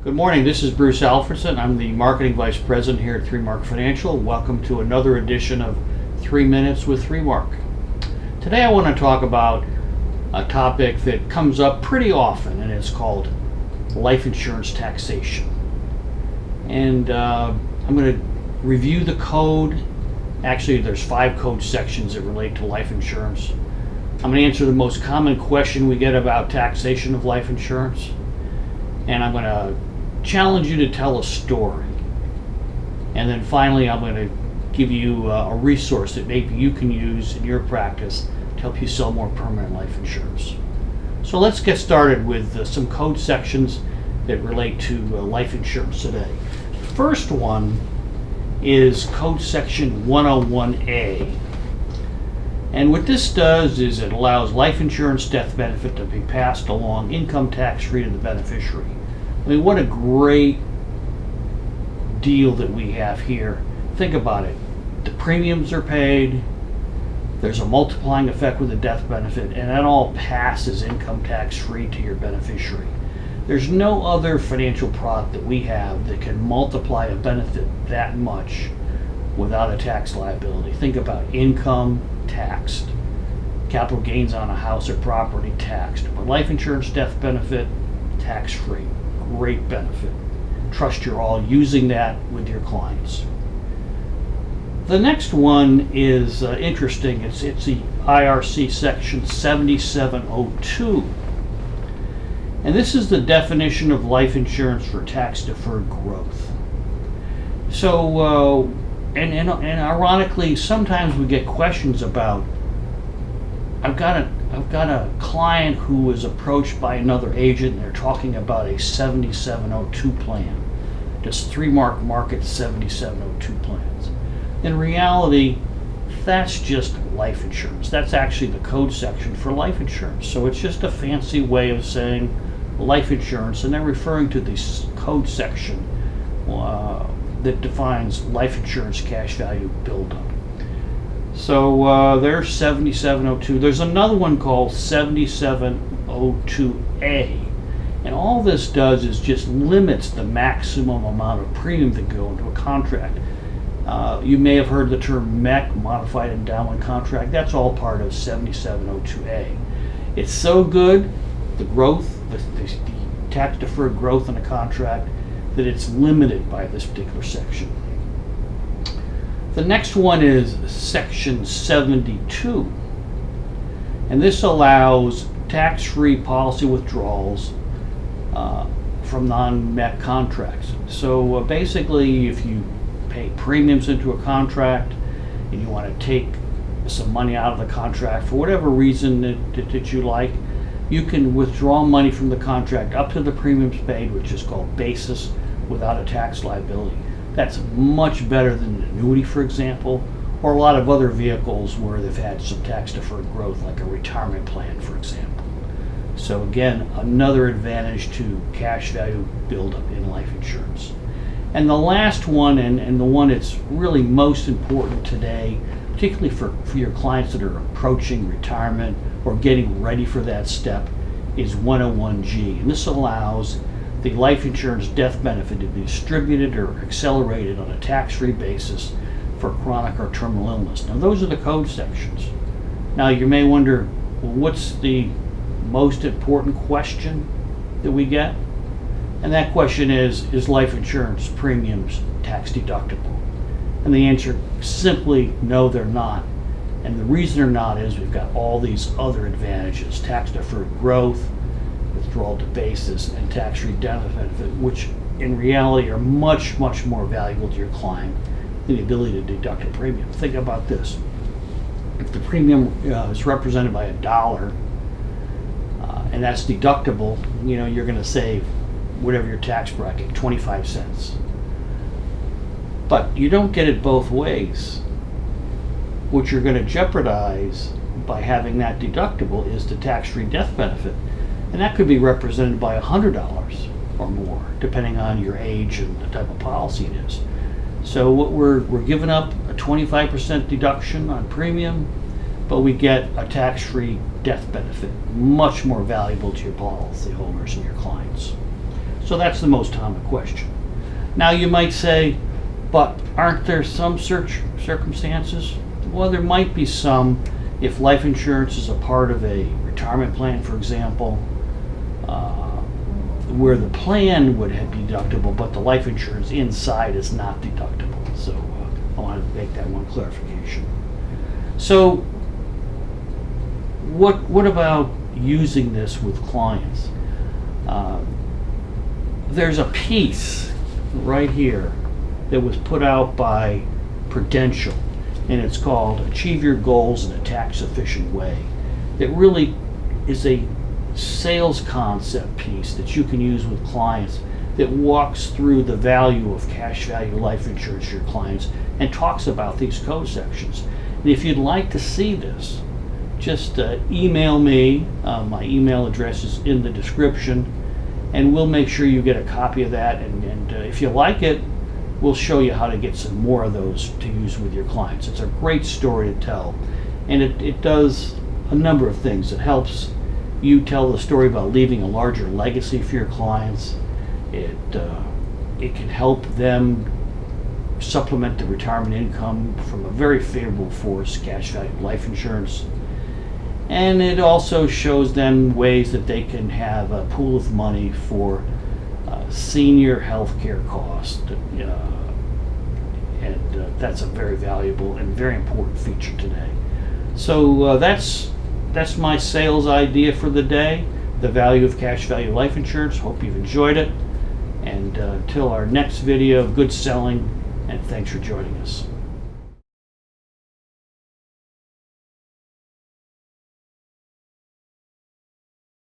Good morning, this is Bruce Alfredson. I'm the Marketing Vice President here at 3Mark Financial. Welcome to another edition of 3 Minutes with 3Mark. Today I want to talk about a topic that comes up pretty often, and it's called life insurance taxation. And I'm going to review the code. Actually, there's 5 code sections that relate to life insurance. I'm going to answer the most common question we get about taxation of life insurance. And I'm going to challenge you to tell a story. And then finally, I'm going to give you a resource that maybe you can use in your practice to help you sell more permanent life insurance. So let's get started with some code sections that relate to life insurance today. The first one is code section 101A. And what this does is it allows life insurance death benefit to be passed along income tax free to the beneficiary. I mean, what a great deal that we have here. Think about it. The premiums are paid, there's a multiplying effect with the death benefit, and that all passes income tax free to your beneficiary. There's no other financial product that we have that can multiply a benefit that much without a tax liability. Think about income taxed, capital gains on a house or property taxed, but life insurance death benefit tax free. Great benefit. Trust you're all using that with your clients. The next one is interesting. It's the Irc Section 7702. And this is the definition of life insurance for tax deferred growth. So, and ironically, sometimes we get questions about, I've got a client who was approached by another agent, and they're talking about a 7702 plan. Does 3Mark market 7702 plans? In reality, that's just life insurance. That's actually the code section for life insurance. So it's just a fancy way of saying life insurance, and they're referring to this code section that defines life insurance cash value buildup. So there's 7702. There's another one called 7702A. And all this does is just limits the maximum amount of premium that go into a contract. You may have heard the term MEC, Modified Endowment Contract. That's all part of 7702A. It's so good, the growth, the tax deferred growth in a contract, that it's limited by this particular section. The next one is section 72, and this allows tax-free policy withdrawals from non-MEC contracts. So basically, if you pay premiums into a contract and you want to take some money out of the contract for whatever reason that you like, you can withdraw money from the contract up to the premiums paid, which is called basis, without a tax liability. That's much better than an annuity, for example, or a lot of other vehicles where they've had some tax deferred growth, like a retirement plan, for example. So again, another advantage to cash value buildup in life insurance. And the last one, and the one that's really most important today, particularly for your clients that are approaching retirement or getting ready for that step, is 101G. And this allows the life insurance death benefit to be distributed or accelerated on a tax-free basis for chronic or terminal illness. Now, those are the code sections. Now, you may wonder, well, what's the most important question that we get? And that question is life insurance premiums tax deductible? And the answer, simply, no, they're not. And the reason they're not is we've got all these other advantages: tax deferred growth, withdrawal to basis, and tax-free death benefit, which in reality are much, much more valuable to your client than the ability to deduct a premium. Think about this. If the premium is represented by $1, and that's deductible, you're going to save whatever your tax bracket, 25 cents. But you don't get it both ways. What you're going to jeopardize by having that deductible is the tax-free death benefit. And that could be represented by $100 or more, depending on your age and the type of policy it is. So what we're giving up a 25% deduction on premium, but we get a tax-free death benefit, much more valuable to your policyholders and your clients. So that's the most common question. Now you might say, but aren't there some circumstances? Well, there might be some if life insurance is a part of a retirement plan, for example, where the plan would be deductible, but the life insurance inside is not deductible. So I want to make that one clarification. So what about using this with clients? There's a piece right here that was put out by Prudential, and it's called Achieve Your Goals in a Tax Efficient Way. It really is a sales concept piece that you can use with clients that walks through the value of cash value life insurance to your clients and talks about these code sections. And if you'd like to see this, just email me. My email address is in the description, and we'll make sure you get a copy of that. And if you like it, we'll show you how to get some more of those to use with your clients. It's a great story to tell, and it does a number of things. It helps you tell the story about leaving a larger legacy for your clients. It can help them supplement the retirement income from a very favorable force, cash value life insurance. And it also shows them ways that they can have a pool of money for senior health care costs. And that's a very valuable and very important feature today. So that's my sales idea for the day, the value of cash value life insurance. Hope you've enjoyed it. And until our next video, good selling, and thanks for joining us.